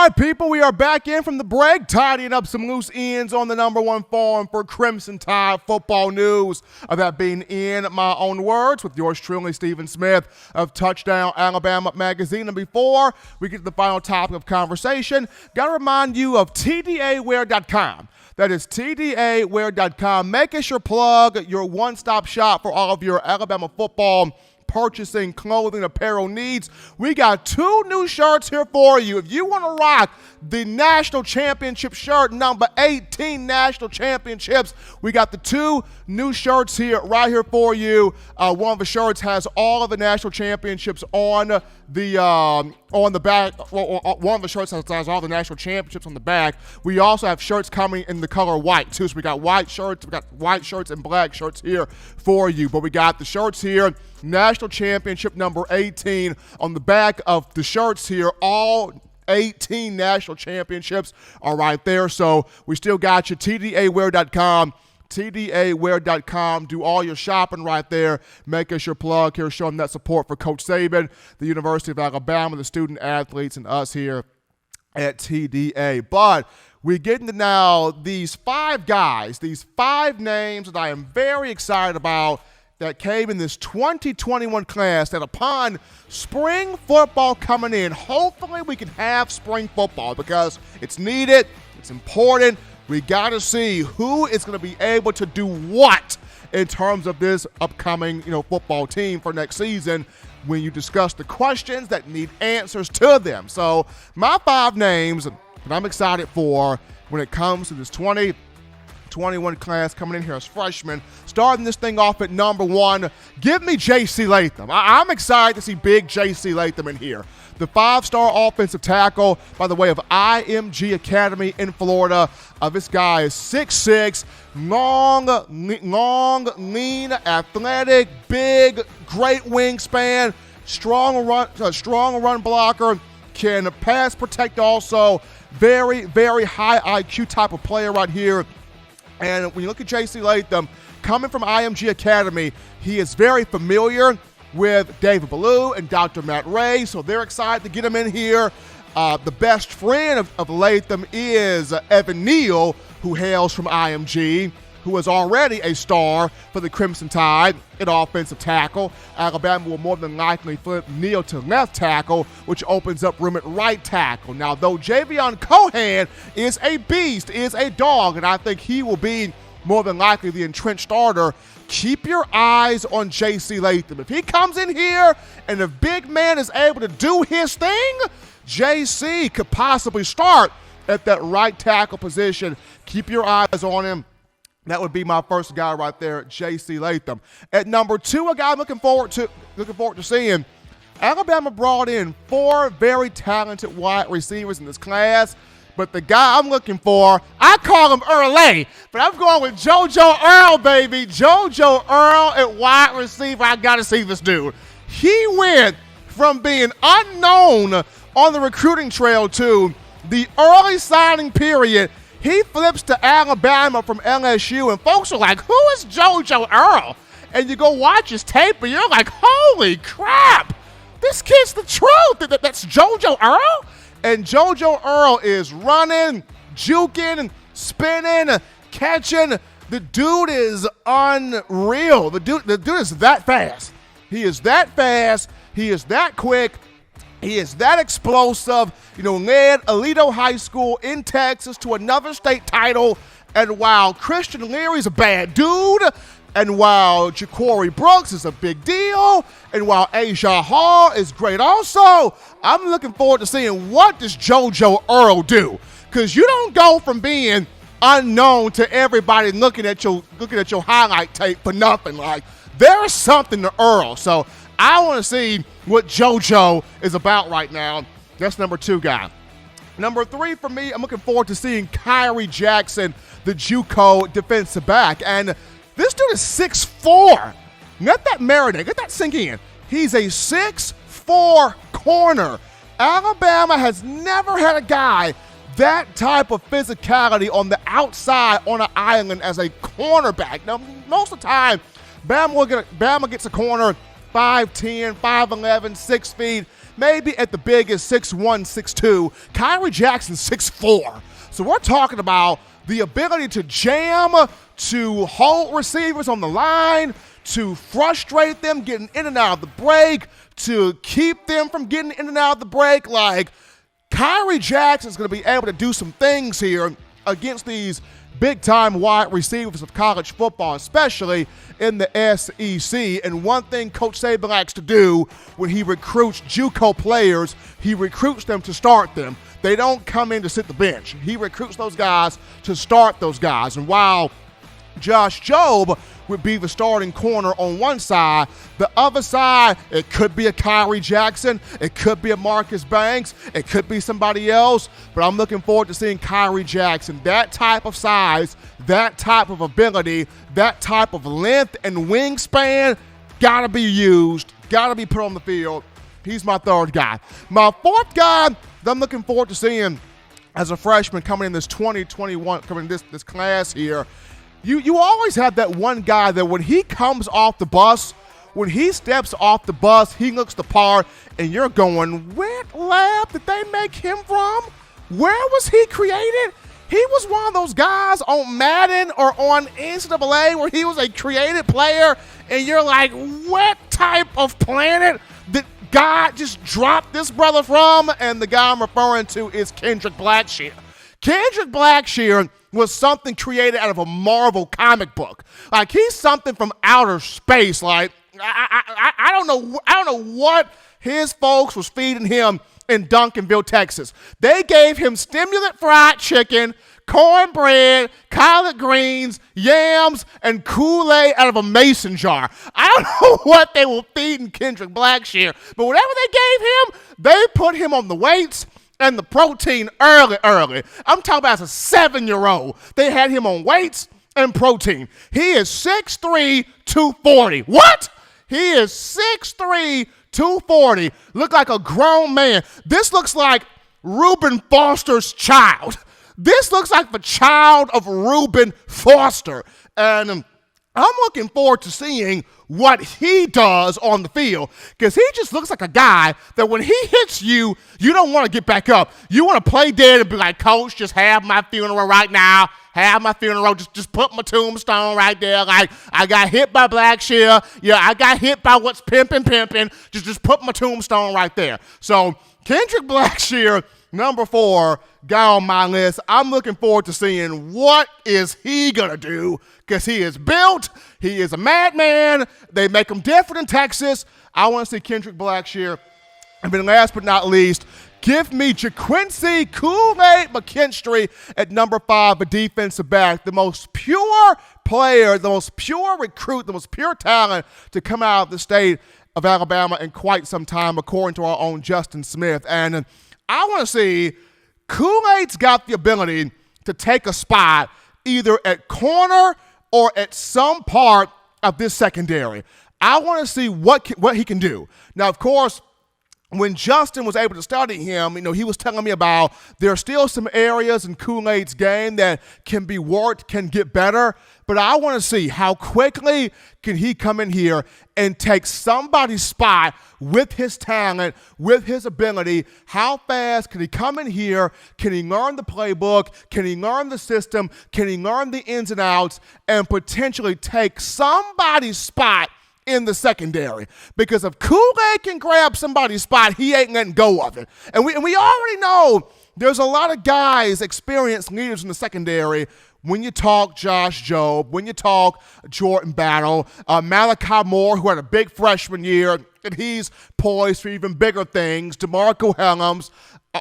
All right, people, we are back in from the break, tidying up some loose ends on the #1 forum for Crimson Tide football news. That being in my own words, with yours truly, Stephen Smith of Touchdown Alabama Magazine. And before we get to the final topic of conversation, got to remind you of TDAwear.com. That is TDAwear.com. Make us your plug, your one-stop shop for all of your Alabama football purchasing, clothing, apparel needs. We got 2 new shirts here for you. If you want to rock the national championship shirt, number 18 national championships, we got the 2 new shirts here, right here for you. One of the shirts has all of the national championships on the back. One of the shirts has all the national championships on the back. We also have shirts coming in the color white too. So we got white shirts, and black shirts here for you. But we got the shirts here, national championship number 18 on the back of the shirts here. All 18 national championships are right there. So we still got you. TDAwear.com. TDAwear.com. Do all your shopping right there. Make us your plug here, showing that support for Coach Saban, the University of Alabama, the student athletes, and us here at TDA. But we get into now these 5 guys, these 5 names that I am very excited about that came in this 2021 class, that upon spring football coming in, hopefully we can have spring football because it's needed, it's important. We got to see who is going to be able to do what in terms of this upcoming, football team for next season when you discuss the questions that need answers to them. So my 5 names that I'm excited for when it comes to this 2021 class coming in here as freshmen, starting this thing off at number 1, give me J.C. Latham. I'm excited to see big J.C. Latham in here. The 5-star offensive tackle by the way of IMG Academy in Florida. This guy is 6'6", long, lean, athletic, big, great wingspan, strong run blocker, can pass protect also. Very, very high IQ type of player right here. And when you look at J.C. Latham, coming from IMG Academy, he is very familiar with David Ballou and Dr. Matt Ray, so they're excited to get him in here. The best friend of Latham is Evan Neal, who hails from IMG, who is already a star for the Crimson Tide at offensive tackle. Alabama will more than likely flip Neal to left tackle, which opens up room at right tackle. Now, though Javion Cohan is a beast, is a dog, and I think he will be more than likely the entrenched starter, keep your eyes on J.C. Latham. If he comes in here and the big man is able to do his thing, J.C. could possibly start at that right tackle position. Keep your eyes on him. That would be my first guy right there, J.C. Latham. At number 2, a guy I'm looking forward to seeing. Alabama brought in 4 very talented wide receivers in this class, but the guy I'm looking for, I call him Earl, but I'm going with JoJo Earl, baby. JoJo Earl at wide receiver. I got to see this dude. He went from being unknown on the recruiting trail to the early signing period. He flips to Alabama from LSU, and folks are like, who is JoJo Earl? And you go watch his tape, and you're like, holy crap, this kid's the truth. That's JoJo Earl? And JoJo Earl is running, juking, spinning, catching. The dude is unreal. The dude is that fast. He is that fast. He is that quick. He is that explosive. Led Alito High School in Texas to another state title. And while Christian Leary's a bad dude, and while Ja'Cory Brooks is a big deal, and while Asia Hall is great also, I'm looking forward to seeing what does JoJo Earl do. Because you don't go from being unknown to everybody looking at your highlight tape for nothing. Like, there is something to Earl. So I want to see what JoJo is about right now. That's number 2 guy. Number 3 for me, I'm looking forward to seeing Kyrie Jackson, the JUCO defensive back. And this dude is 6'4". Let that marinate. Let that sink in. He's a 6'4" corner. Alabama has never had a guy that type of physicality on the outside on an island as a cornerback. Now, most of the time, Bama gets a corner 5'10", 5'11", 6 feet. maybe at the biggest 6'1", 6'2". Kyrie Jackson 6'4". So we're talking about the ability to jam, to hold receivers on the line, to frustrate them getting in and out of the break, to keep them from getting in and out of the break. Like, Kyrie Jackson's going to be able to do some things here against these big-time wide receivers of college football, especially in the SEC. And one thing Coach Saban likes to do when he recruits JUCO players, he recruits them to start them. They don't come in to sit the bench. He recruits those guys to start those guys. And while Josh Jobe would be the starting corner on one side, the other side, it could be a Kyrie Jackson, it could be a Marcus Banks, it could be somebody else, but I'm looking forward to seeing Kyrie Jackson. That type of size, that type of ability, that type of length and wingspan, gotta be used, gotta be put on the field. He's my third guy. My fourth guy that I'm looking forward to seeing as a freshman coming in this 2021, coming in this class here, you always have that one guy that when he comes off the bus, when he steps off the bus, he looks the part, and you're going, what lab did they make him from? Where was he created? He was one of those guys on Madden or on NCAA where he was a created player, and you're like, what type of planet did God just drop this brother from? And the guy I'm referring to is Kendrick Blackshear. Kendrick Blackshear was something created out of a Marvel comic book. Like, he's something from outer space. Like, I don't know what his folks was feeding him in Duncanville, Texas. They gave him stimulant fried chicken, cornbread, collard greens, yams, and Kool-Aid out of a mason jar. I don't know what they were feeding Kendrick Blackshear, but whatever they gave him, they put him on the weights and the protein early. I'm talking about as a 7-year-old. They had him on weights and protein. He is 6'3", 240. What? He is 6'3", 240. Look like a grown man. This looks like Reuben Foster's child. This looks like the child of Reuben Foster. And I'm looking forward to seeing what he does on the field, because he just looks like a guy that when he hits you, you don't want to get back up. You want to play dead and be like, Coach, just have my funeral right now. Have my funeral. Just put my tombstone right there. Like, I got hit by Blackshear. Yeah, I got hit by what's pimping. Just put my tombstone right there. So Kendrick Blackshear, number 4, guy on my list. I'm looking forward to seeing what is he going to do, because he is built. He is a madman. They make him different in Texas. I want to see Kendrick Blackshear. And then last but not least, give me JaQuance Kwikmate at number 5, a defensive back. The most pure player, the most pure recruit, the most pure talent to come out of the state of Alabama in quite some time, according to our own Justin Smith. And I want to see Kool-Aid's got the ability to take a spot either at corner or at some part of this secondary. I want to see what he can do. Now, of course, when Justin was able to study him, he was telling me about there are still some areas in Kool-Aid's game that can be worked, can get better. But I want to see how quickly can he come in here and take somebody's spot with his talent, with his ability. How fast can he come in here? Can he learn the playbook? Can he learn the system? Can he learn the ins and outs and potentially take somebody's spot in the secondary? Because if Kool-Aid can grab somebody's spot, he ain't letting go of it. And we already know there's a lot of guys, experienced leaders in the secondary. When you talk Josh Jobe, when you talk Jordan Battle, Malachi Moore, who had a big freshman year, and he's poised for even bigger things. DeMarco Helms,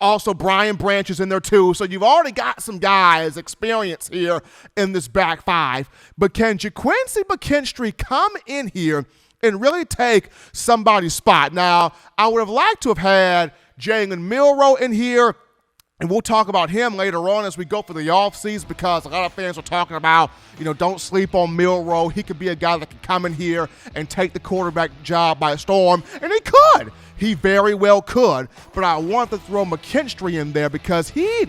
also Brian Branch is in there too. So you've already got some guys experienced here in this back 5. But can JaQuance Kwikmate come in here and really take somebody's spot? Now, I would have liked to have had Jalen Milroe in here. And we'll talk about him later on as we go for the offseason, because a lot of fans are talking about, don't sleep on Milroe. He could be a guy that could come in here and take the quarterback job by storm. And he could. He very well could. But I want to throw McKinstry in there because he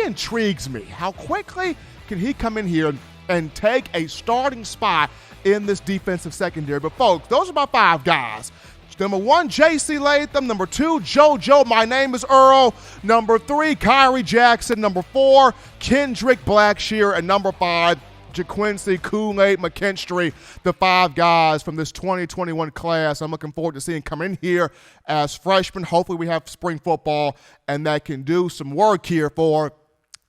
intrigues me. How quickly can he come in here and take a starting spot in this defensive secondary? But, folks, those are my 5 guys Number 1, JC Latham. Number 2, JoJo, My Name is Earl. Number 3, Kyrie Jackson. Number 4, Kendrick Blackwell. And number 5, JaQuance Kwikmate McKinstry, the 5 guys from this 2021 class. I'm looking forward to seeing come in here as freshmen. Hopefully we have spring football and that can do some work here for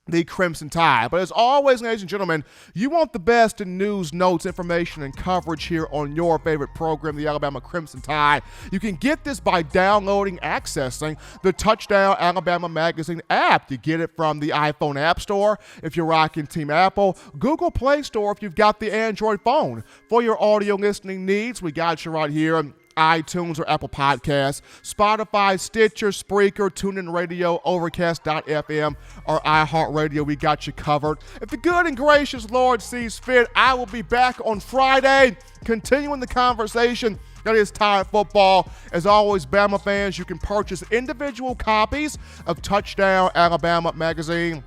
the Crimson Tide. But as always, ladies and gentlemen, you want the best in news, notes, information, and coverage here on your favorite program, the Alabama Crimson Tide. You can get this by downloading, accessing the Touchdown Alabama Magazine app. You get it from the iPhone App Store if you're rocking Team Apple, Google Play Store if you've got the Android phone. For your audio listening needs, we got you right here on iTunes or Apple Podcasts, Spotify, Stitcher, Spreaker, TuneIn Radio, Overcast.fm, or iHeartRadio. We got you covered. If the good and gracious Lord sees fit, I will be back on Friday, continuing the conversation that is Tide football. As always, Bama fans, you can purchase individual copies of Touchdown Alabama Magazine.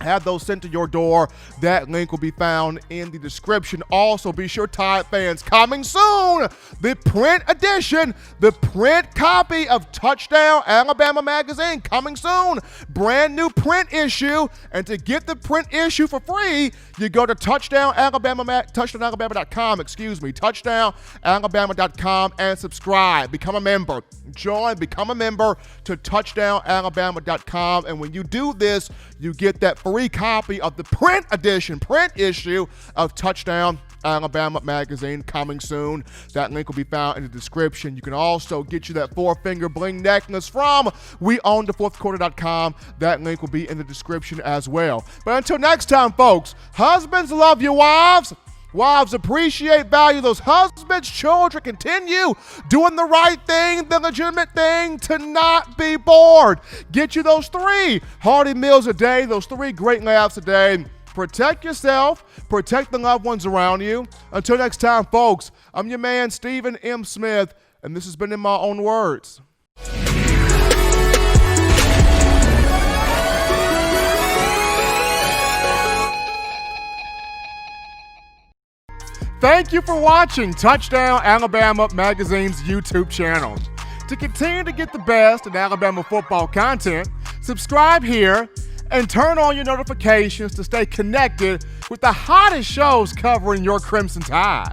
Have those sent to your door. That link will be found in the description. Also, be sure, Tide fans, coming soon, the print edition, the print copy of Touchdown Alabama Magazine, coming soon. Brand new print issue. And to get the print issue for free, you go to touchdownalabama.com, touchdownalabama.com, and subscribe. Become a member. Become a member to touchdownalabama.com. And when you do this, you get that free copy of the print issue of Touchdown Alabama Magazine, coming soon. That link will be found in the description. You can also get you that 4-finger bling necklace from WeOwnTheFourthQuarter.com. That link will be in the description as well. But until next time, folks, husbands love your wives. Wives appreciate, value those husbands. Children continue doing the right thing, the legitimate thing, to not be bored. Get you those 3 hearty meals a day, those 3 great laughs a day. Protect yourself, protect the loved ones around you. Until next time, folks, I'm your man, Stephen M. Smith, and this has been In My Own Words. Thank you for watching Touchdown Alabama Magazine's YouTube channel. To continue to get the best in Alabama football content, subscribe here and turn on your notifications to stay connected with the hottest shows covering your Crimson Tide.